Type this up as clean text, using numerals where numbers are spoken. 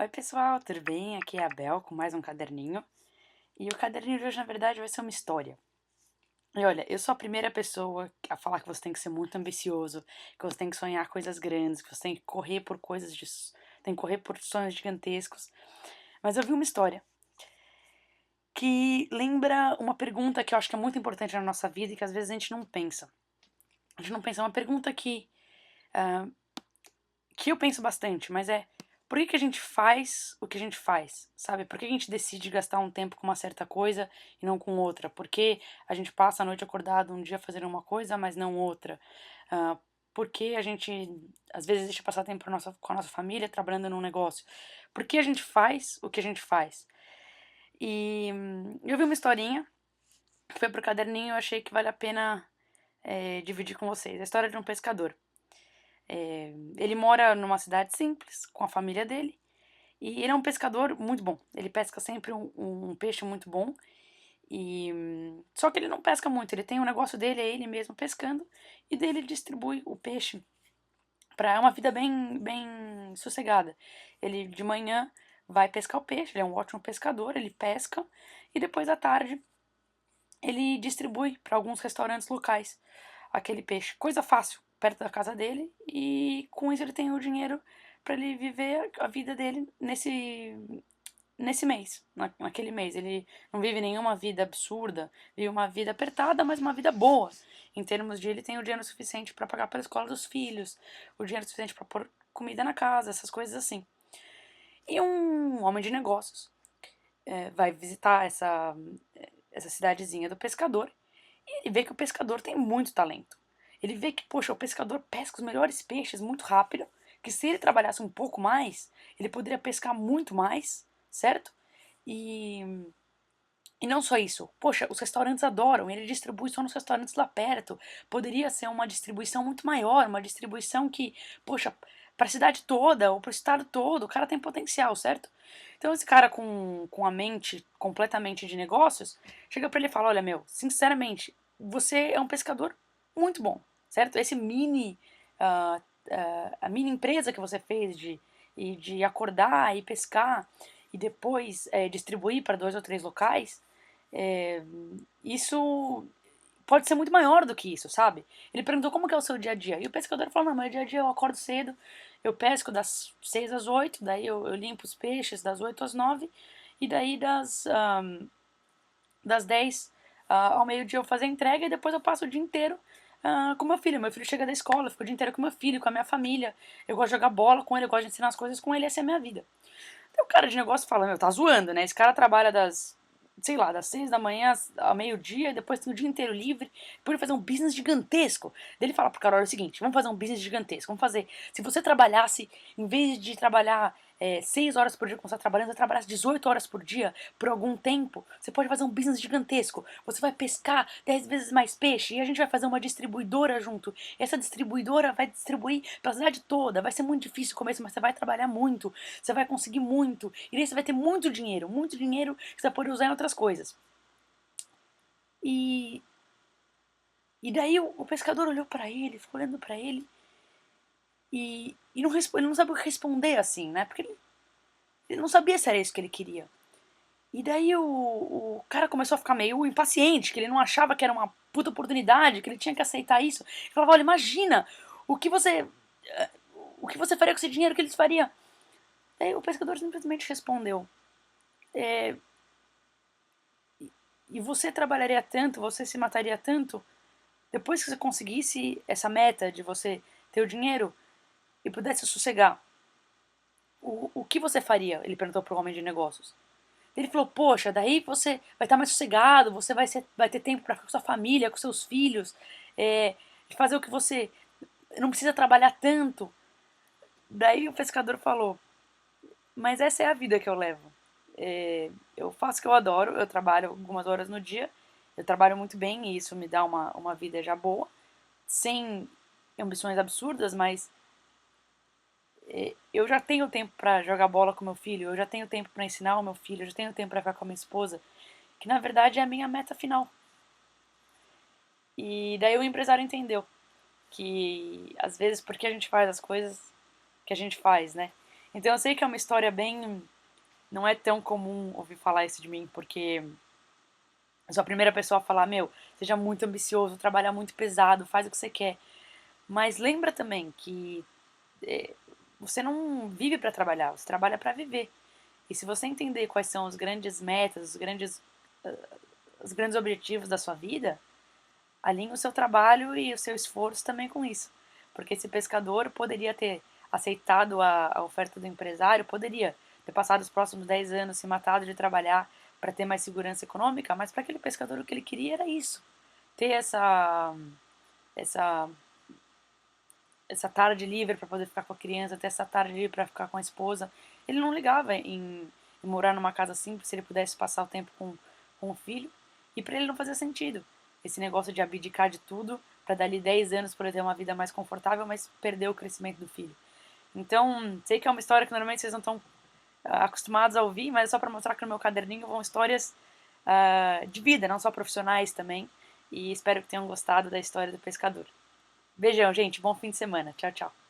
Oi pessoal, tudo bem? Aqui é a Bel com mais um caderninho. E o caderninho de hoje, na verdade, vai ser uma história. E olha, eu sou a primeira pessoa a falar que você tem que ser muito ambicioso, que você tem que sonhar coisas grandes, que você tem que correr por tem que correr por sonhos gigantescos. Mas eu vi uma história que lembra uma pergunta que eu acho que é muito importante na nossa vida e que às vezes a gente não pensa. A gente não pensa, é uma pergunta que eu penso bastante, mas é por que que a gente faz o que a gente faz, sabe? Por que a gente decide gastar um tempo com uma certa coisa e não com outra? Por que a gente passa a noite acordado um dia fazendo uma coisa, mas não outra? Ah, por que a gente às vezes deixa passar tempo com a nossa família trabalhando num negócio? Por que a gente faz o que a gente faz? E eu vi uma historinha que foi pro caderninho e eu achei que vale a pena dividir com vocês. A história de um pescador. Ele mora numa cidade simples, com a família dele, e ele é um pescador muito bom. Ele pesca sempre um peixe muito bom, só que ele não pesca muito, ele tem um negócio dele, é ele mesmo pescando, e dele ele distribui o peixe para uma vida bem sossegada. Ele de manhã vai pescar o peixe, ele é um ótimo pescador, ele pesca, e depois à tarde ele distribui para alguns restaurantes locais aquele peixe. Coisa fácil, perto da casa dele, e com isso ele tem o dinheiro para ele viver a vida dele nesse mês, naquele mês. Ele não vive nenhuma vida absurda, vive uma vida apertada, mas uma vida boa. Em termos de ele tem o dinheiro suficiente para pagar pela escola dos filhos, o dinheiro suficiente para pôr comida na casa, essas coisas assim. E um homem de negócios vai visitar essa cidadezinha do pescador e ele vê que o pescador tem muito talento. Ele vê que, poxa, o pescador pesca os melhores peixes muito rápido, que se ele trabalhasse um pouco mais, ele poderia pescar muito mais, certo? E, e não só isso, poxa, os restaurantes adoram, ele distribui só nos restaurantes lá perto. Poderia ser uma distribuição muito maior, uma distribuição que, poxa, para a cidade toda ou para o estado todo, o cara tem potencial, certo? Então esse cara com a mente completamente de negócios, chega para ele e fala, olha meu, sinceramente, você é um pescador muito bom, certo? Ah, a mini empresa que você fez de acordar e pescar e depois distribuir para 2 ou 3 locais, é, isso pode ser muito maior do que isso, sabe? Ele perguntou como que é o seu dia a dia. E o pescador falou, não, meu dia a dia eu acordo cedo, eu pesco das 6 às 8, daí eu limpo os peixes das 8 às 9, e daí das 10 ao meio-dia eu faço a entrega e depois eu passo o dia inteiro com meu filho. Meu filho chega da escola, eu fico o dia inteiro com meu filho, com a minha família. Eu gosto de jogar bola com ele, eu gosto de ensinar as coisas com ele, essa é a minha vida. Aí o cara de negócio fala, meu, tá zoando, né? Esse cara trabalha sei lá, das 6 da manhã ao meio-dia, e depois tem o dia inteiro livre, depois ele fazer um business gigantesco. Daí ele fala pro cara, olha, é o seguinte, vamos fazer um business gigantesco, vamos fazer, se você trabalhasse, em vez de trabalhar 6 horas por dia como você está trabalhando, você trabalhasse 18 horas por dia, por algum tempo, você pode fazer um business gigantesco. Você vai pescar 10 vezes mais peixe, e a gente vai fazer uma distribuidora junto. E essa distribuidora vai distribuir pra cidade toda, vai ser muito difícil o começo, mas você vai trabalhar muito, você vai conseguir muito, e daí você vai ter muito dinheiro que você vai poder usar em outras coisas. E, e daí o pescador olhou para ele, ficou olhando para ele, e não, ele não sabia o que responder assim, né? Porque ele não sabia se era isso que ele queria. E daí o cara começou a ficar meio impaciente, que ele não achava que era uma puta oportunidade, que ele tinha que aceitar isso. Ele falava, olha, imagina o que você. O que você faria com esse dinheiro que eles fariam? Daí o pescador simplesmente respondeu: é, e você trabalharia tanto, você se mataria tanto, depois que você conseguisse essa meta de você ter o dinheiro e pudesse sossegar, o que você faria? Ele perguntou pro homem de negócios. Ele falou, poxa, daí você vai estar mais sossegado, você vai ter tempo para ficar com sua família, com seus filhos, é, fazer o que você não precisa trabalhar tanto. Daí o pescador falou, mas essa é a vida que eu levo. Eu faço o que eu adoro, eu trabalho algumas horas no dia, eu trabalho muito bem e isso me dá uma vida já boa, sem ambições absurdas, mas eu já tenho tempo para jogar bola com meu filho, eu já tenho tempo para ensinar o meu filho, eu já tenho tempo para ficar com a minha esposa, que na verdade é a minha meta final. E daí o empresário entendeu que às vezes porque a gente faz as coisas que a gente faz, né? Então eu sei que é uma história bem. Não é tão comum ouvir falar isso de mim, porque eu sou a primeira pessoa a falar: meu, seja muito ambicioso, trabalha muito pesado, faz o que você quer. Mas lembra também que você não vive para trabalhar, você trabalha para viver. E se você entender quais são os grandes metas, os grandes objetivos da sua vida, alinhe o seu trabalho e o seu esforço também com isso. Porque esse pescador poderia ter aceitado a oferta do empresário, poderia ter passado os próximos 10 anos se matado de trabalhar para ter mais segurança econômica, mas para aquele pescador o que ele queria era isso. Ter essa essa tarde livre para poder ficar com a criança, ter essa tarde livre para ficar com a esposa. Ele não ligava em morar numa casa simples se ele pudesse passar o tempo com o filho. E para ele não fazia sentido esse negócio de abdicar de tudo para dali 10 anos poder ter uma vida mais confortável, mas perder o crescimento do filho. Então, sei que é uma história que normalmente vocês não estão acostumados a ouvir, mas é só para mostrar que no meu caderninho vão histórias de vida, não só profissionais também. E espero que tenham gostado da história do pescador. Beijão, gente. Bom fim de semana. Tchau, tchau.